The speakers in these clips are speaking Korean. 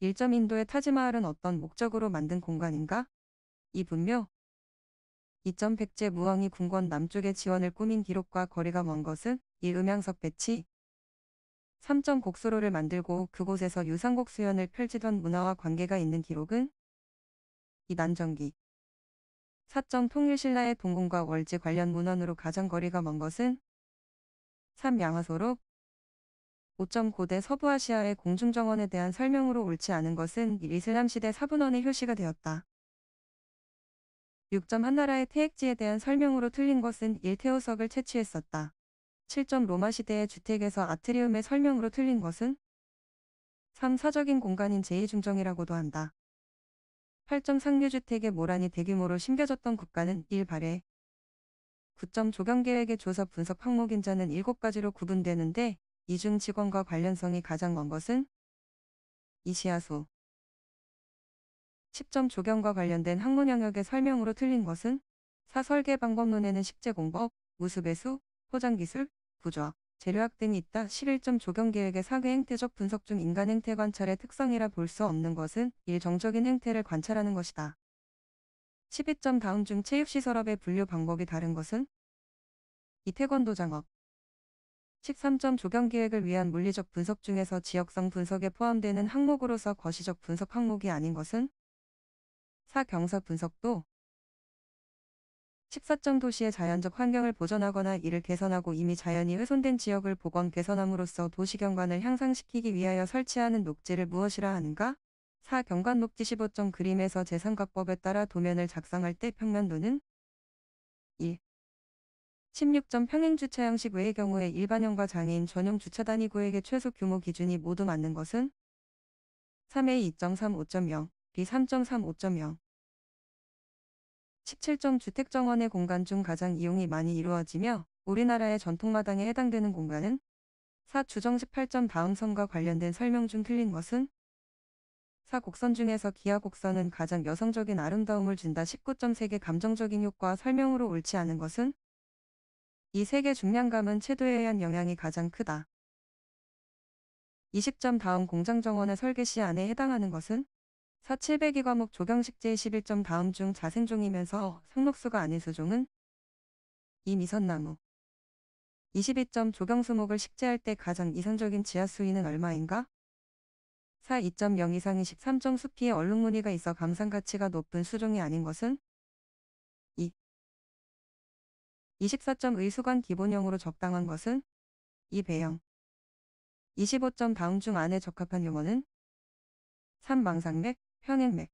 1점 인도의 타지마할은 어떤 목적으로 만든 공간인가? 2. 분묘. 2점 백제 무왕이 궁궐 남쪽의 지원을 꾸민 기록과 거리가 먼 것은 1. 음향석 배치. 3점 곡수로를 만들고 그곳에서 유상곡 수연을 펼치던 문화와 관계가 있는 기록은 2. 난정기. 4점 통일신라의 동궁과 월지 관련 문헌으로 가장 거리가 먼 것은 3. 양화소록. 5점 고대 서부아시아의 공중정원에 대한 설명으로 옳지 않은 것은 1. 이슬람 시대 사분원의 효시가 되었다. 6점 한나라의 태액지에 대한 설명으로 틀린 것은 1. 태우석을 채취했었다. 7점 로마 시대의 주택에서 아트리움의 설명으로 틀린 것은 3. 사적인 공간인 제2중정이라고도 한다. 8점 상류주택의 모란이 대규모로 심겨졌던 국가는 1. 발해. 9점 조경계획의 조사 분석 항목인자는 7가지로 구분되는데 이중 직원과 관련성이 가장 먼 것은 2. 시야소. 10점 조경과 관련된 학문 영역의 설명으로 틀린 것은 4. 설계 방법론에는 식재공법, 무수배수, 포장기술, 구조학, 재료학 등이 있다. 11점 조경계획의 사회 행태적 분석 중 인간 행태 관찰의 특성이라 볼 수 없는 것은 1. 정적인 행태를 관찰하는 것이다. 12점 다음 중 체육시설업의 분류 방법이 다른 것은 2. 태권도 장업. 13점 조경계획을 위한 물리적 분석 중에서 지역성 분석에 포함되는 항목으로서 거시적 분석 항목이 아닌 것은 4. 경사 분석도. 14점 도시의 자연적 환경을 보존하거나 이를 개선하고 이미 자연이 훼손된 지역을 복원 개선함으로써 도시경관을 향상시키기 위하여 설치하는 녹지를 무엇이라 하는가? 4. 경관녹지. 15점 그림에서 재산각법에 따라 도면을 작성할 때 평면도는 1. 16점 평행주차 형식 외의 경우에 일반형과 장애인 전용 주차 단위 구역의 최소 규모 기준이 모두 맞는 것은 3A 2.3 5.0, B 3.3 5.0. 17점 주택정원의 공간 중 가장 이용이 많이 이루어지며 우리나라의 전통마당에 해당되는 공간은 4. 주정. 18점 다음 선과 관련된 설명 중 틀린 것은 4. 곡선 중에서 기하곡선은 가장 여성적인 아름다움을 준다. 19점 세계 감정적인 효과 설명으로 옳지 않은 것은 이 세계 중량감은 채도에 의한 영향이 가장 크다. 20점 다음 공장정원의 설계 시안에 해당하는 것은 4. 702 과목 조경식 제21점 다음 중 자생종이면서 상록수가 아닌 수종은 2. 미선나무. 22점 조경수목을 식재할 때 가장 이상적인 지하 수위는 얼마인가? 4. 2.0 이상이 13점 수피에 얼룩무늬가 있어 감상 가치가 높은 수종이 아닌 것은 2. 24점 의수관 기본형으로 적당한 것은 2. 배형. 25점 다음 중 안에 적합한 용어는 3. 망상맥, 현행맥.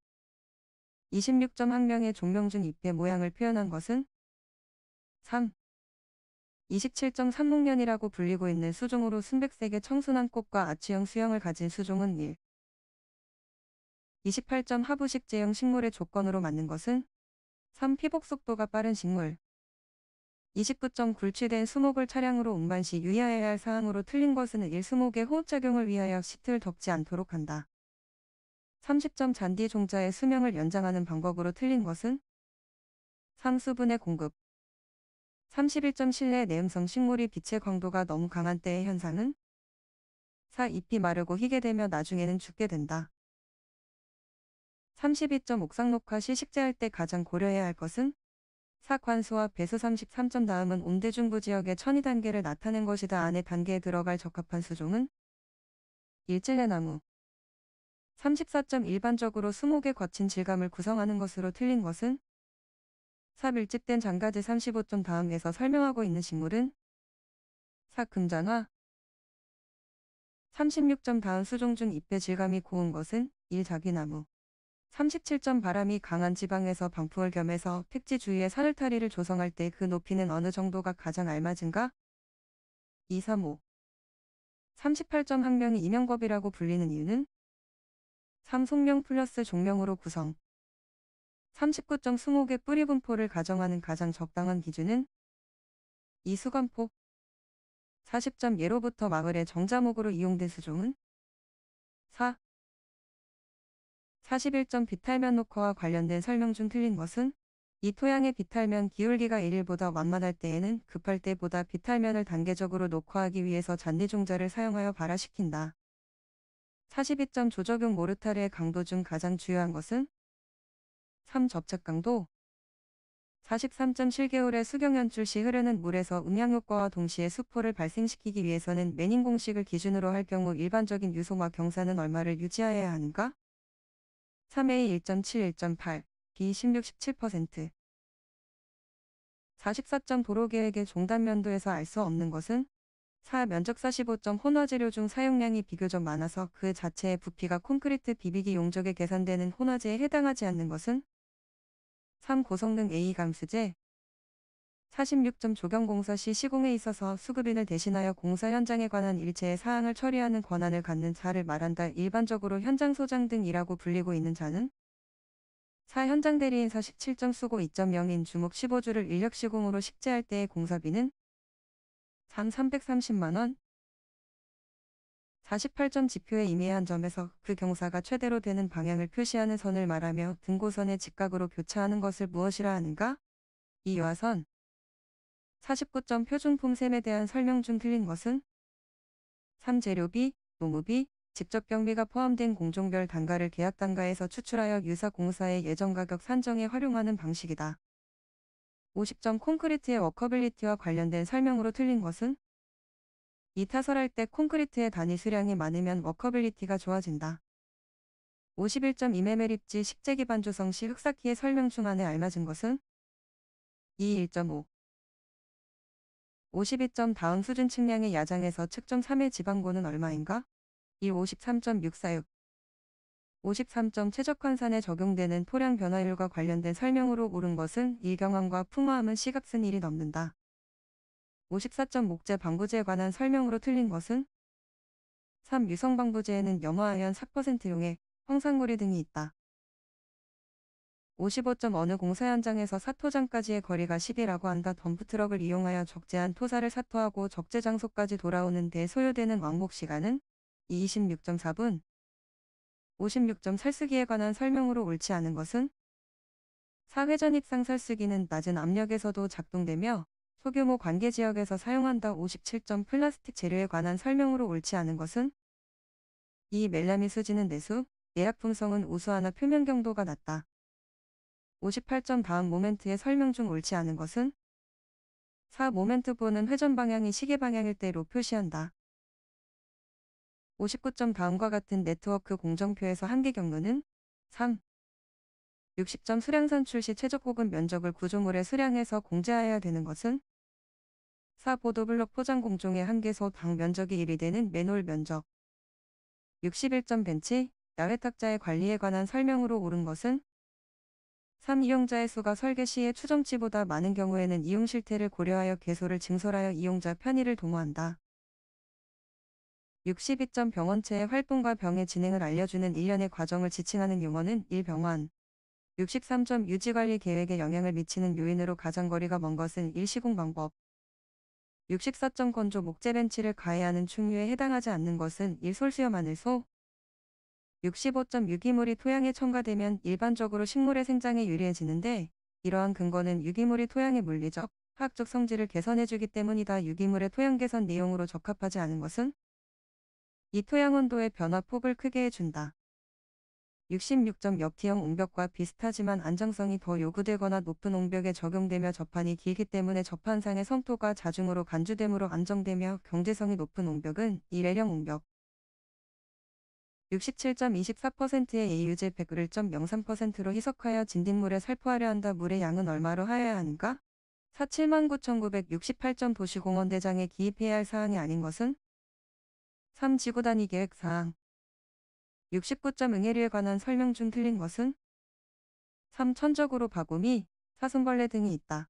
26점 학명의 종명 중 잎의 모양을 표현한 것은 3. 27점 삼목련이라고 불리고 있는 수종으로 순백색의 청순한 꽃과 아치형 수형을 가진 수종은 1. 28점 하부식 제형 식물의 조건으로 맞는 것은 3. 피복 속도가 빠른 식물. 29점 굴취된 수목을 차량으로 운반 시 유의해야 할 사항으로 틀린 것은 1. 수목의 호흡작용을 위하여 시트를 덮지 않도록 한다. 30점 잔디 종자의 수명을 연장하는 방법으로 틀린 것은 3. 수분의 공급. 31점 실내 내음성 식물이 빛의 광도가 너무 강한 때의 현상은 4. 잎이 마르고 희게 되며 나중에는 죽게 된다. 32점 옥상 녹화 시 식재할 때 가장 고려해야 할 것은 4. 관수와 배수. 33점 다음은 온대중부 지역의 천이 단계를 나타낸 것이다. 안에 단계에 들어갈 적합한 수종은 1. 찔레나무. 34점 일반적으로 수목의 거친 질감을 구성하는 것으로 틀린 것은 4. 밀집된 장가지. 35점 다음에서 설명하고 있는 식물은 4. 금잔화. 36점 다음 수종 중 잎의 질감이 고운 것은 1. 자귀나무. 37점 바람이 강한 지방에서 방풍을 겸해서 택지 주위에 사늘타리를 조성할 때 그 높이는 어느 정도가 가장 알맞은가? 2, 3, 5. 38점 학명이 이명법이라고 불리는 이유는 3. 속명 플러스 종명으로 구성. 39점 수목의 뿌리 분포를 가정하는 가장 적당한 기준은 2. 수관폭. 40점 예로부터 마을의 정자목으로 이용된 수종은 4. 41점 비탈면 녹화와 관련된 설명 중 틀린 것은 이 토양의 비탈면 기울기가 1일보다 완만할 때에는 급할 때보다 비탈면을 단계적으로 녹화하기 위해서 잔디 종자를 사용하여 발화시킨다. 42점 조적용 모르타르의 강도 중 가장 주요한 것은 3. 접착 강도 43점 실개울의 수경 연출 시 흐르는 물에서 음향효과와 동시에 수포를 발생시키기 위해서는 매닝 공식을 기준으로 할 경우 일반적인 유속화 경사는 얼마를 유지해야 하는가? 3A 1.7, 1.8, B 16, 17%. 44점 도로계획의 종단면도에서 알 수 없는 것은 4. 면적 45점 혼화재료 중 사용량이 비교적 많아서 그 자체의 부피가 콘크리트 비비기 용적에 계산되는 혼화재에 해당하지 않는 것은 3. 고성능 A 감수제 46점 조경공사 시 시공에 있어서 수급인을 대신하여 공사 현장에 관한 일체의 사항을 처리하는 권한을 갖는 자를 말한다. 일반적으로 현장 소장 등이라고 불리고 있는 자는 4. 현장 대리인 47점 수고 2.0인 주목 15주를 인력 시공으로 식재할 때의 공사비는 3. 330만원 48점 지표에 임의한 점에서 그 경사가 최대로 되는 방향을 표시하는 선을 말하며 등고선의 직각으로 교차하는 것을 무엇이라 하는가? 이 유화선 49점 표준품 셈에 대한 설명 중 틀린 것은 3. 재료비, 노무비, 직접 경비가 포함된 공종별 단가를 계약 단가에서 추출하여 유사 공사의 예정 가격 산정에 활용하는 방식이다. 50점 콘크리트의 워커빌리티와 관련된 설명으로 틀린 것은 이 타설할 때 콘크리트의 단위 수량이 많으면 워커빌리티가 좋아진다. 51점 이매매 입지 식재 기반 조성 시 흑사키의 설명 중 안에 알맞은 것은 2. 1.5 52점 다음 수준 측량의 야장에서 측정 3의 지방고는 얼마인가? 1. 53.646 53점 최적환산에 적용되는 토량 변화율과 관련된 설명으로 옳은 것은 일경함과 풍화함은 시각슨 1이 넘는다. 54점 목재 방부제에 관한 설명으로 틀린 것은 3. 유성 방부제에는 염화아연 4%용의 황산고리 등이 있다. 55점 어느 공사 현장에서 사토장까지의 거리가 10이라고 한다. 덤프트럭을 이용하여 적재한 토사를 사토하고 적재 장소까지 돌아오는 데 소요되는 왕복 시간은 26.4분. 56점 설쓰기에 관한 설명으로 옳지 않은 것은 4. 회전입상 설쓰기는 낮은 압력에서도 작동되며 소규모 관계지역에서 사용한다. 57점 플라스틱 재료에 관한 설명으로 옳지 않은 것은 2. 멜라미 수지는 내수, 예약품성은 우수하나 표면 경도가 낮다. 58점 다음 모멘트의 설명 중 옳지 않은 것은 4. 모멘트 보는 회전 방향이 시계 방향일 때로 표시한다. 59점 다음과 같은 네트워크 공정표에서 한계 경로는 3. 60점 수량 산출 시 최적 혹은 면적을 구조물에 수량해서 공제하여야 되는 것은 4. 보도블록 포장 공종의 한계소 당 면적이 1이 되는 맨홀 면적 61점 벤치, 야외 탁자의 관리에 관한 설명으로 옳은 것은 3. 이용자의 수가 설계 시의 추정치보다 많은 경우에는 이용 실태를 고려하여 개소를 증설하여 이용자 편의를 도모한다. 62점 병원체의 활동과 병의 진행을 알려주는 일련의 과정을 지칭하는 용어는 1병원 63점 유지관리 계획에 영향을 미치는 요인으로 가장거리가 먼 것은 일시공 방법 64점 건조 목재 벤치를 가해하는 충류에 해당하지 않는 것은 일솔수염 하늘소 65점 유기물이 토양에 첨가되면 일반적으로 식물의 생장에 유리해지는데 이러한 근거는 유기물이 토양의 물리적, 화학적 성질을 개선해주기 때문이다. 유기물의 토양 개선 내용으로 적합하지 않은 것은 이 토양 온도의 변화 폭을 크게 해준다. 66점 역티형 옹벽과 비슷하지만 안정성이 더 요구되거나 높은 옹벽에 적용되며 접판이 길기 때문에 접판상의 성토가 자중으로 간주되므로 안정되며 경제성이 높은 옹벽은 일회령 옹벽 67.24%의 AU제 101.03%로 희석하여 진딧물에 살포하려 한다. 물의 양은 얼마로 하여야 하는가? 479,968점 도시공원대장에 기입해야 할 사항이 아닌 것은 3. 지구단위 계획 사항 69점 응애류에 관한 설명 중 틀린 것은 3. 천적으로 바구미, 사슴벌레 등이 있다.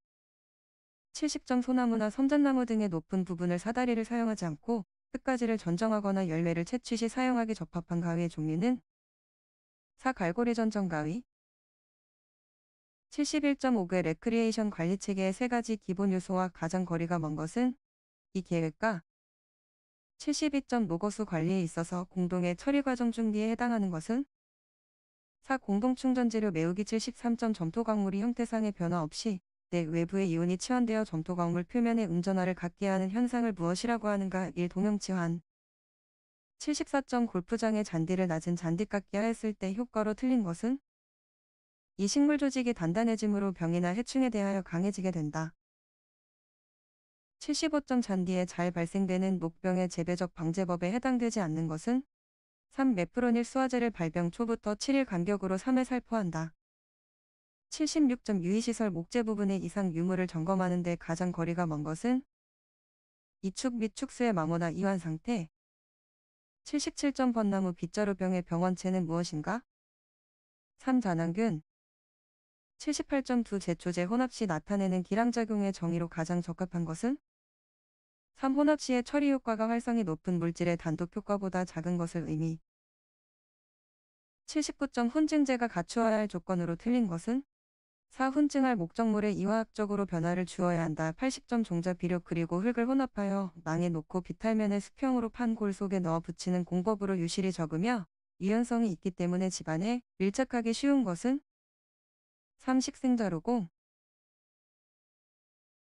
70점 소나무나 섬잣나무 등의 높은 부분을 사다리를 사용하지 않고 끝가지를 전정하거나 열매를 채취 시 사용하기 적합한 가위의 종류는 4. 갈고리 전정 가위 71.5개 레크리에이션 관리체계의 세 가지 기본 요소와 가장 거리가 먼 것은 이 계획과 72점 노거수 관리에 있어서 공동의 처리 과정 준비에 해당하는 것은 4. 공동충전재료 메우기 73점 점토광물이 형태상의 변화 없이 내 외부의 이온이 치환되어 점토광물 표면의 음전화를 갖게 하는 현상을 무엇이라고 하는가? 1. 동형치환 74점 골프장의 잔디를 낮은 잔디깎기 하였을 때 효과로 틀린 것은 이 식물 조직이 단단해짐으로 병이나 해충에 대하여 강해지게 된다. 75점 잔디에 잘 발생되는 목병의 재배적 방제법에 해당되지 않는 것은 3. 메프로닐 수화제를 발병 초부터 7일 간격으로 3회 살포한다. 76점 유의시설 목재 부분의 이상 유무를 점검하는 데 가장 거리가 먼 것은 이축 및 축수의 마모나 이완 상태. 77점 벚나무 빗자루병의 병원체는 무엇인가? 3. 잔황균. 78점 두 제초제 혼합 시 나타내는 기량작용의 정의로 가장 적합한 것은 3. 혼합 시의 처리 효과가 활성이 높은 물질의 단독 효과보다 작은 것을 의미. 79점 훈증제가 갖추어야 할 조건으로 틀린 것은 4. 훈증할 목적물에 이화학적으로 변화를 주어야 한다. 80점 종자 비료 그리고 흙을 혼합하여 낭에 놓고 비탈면을 수평으로 판 골 속에 넣어 붙이는 공법으로 유실이 적으며 유연성이 있기 때문에 집안에 밀착하기 쉬운 것은 3. 식생자로공.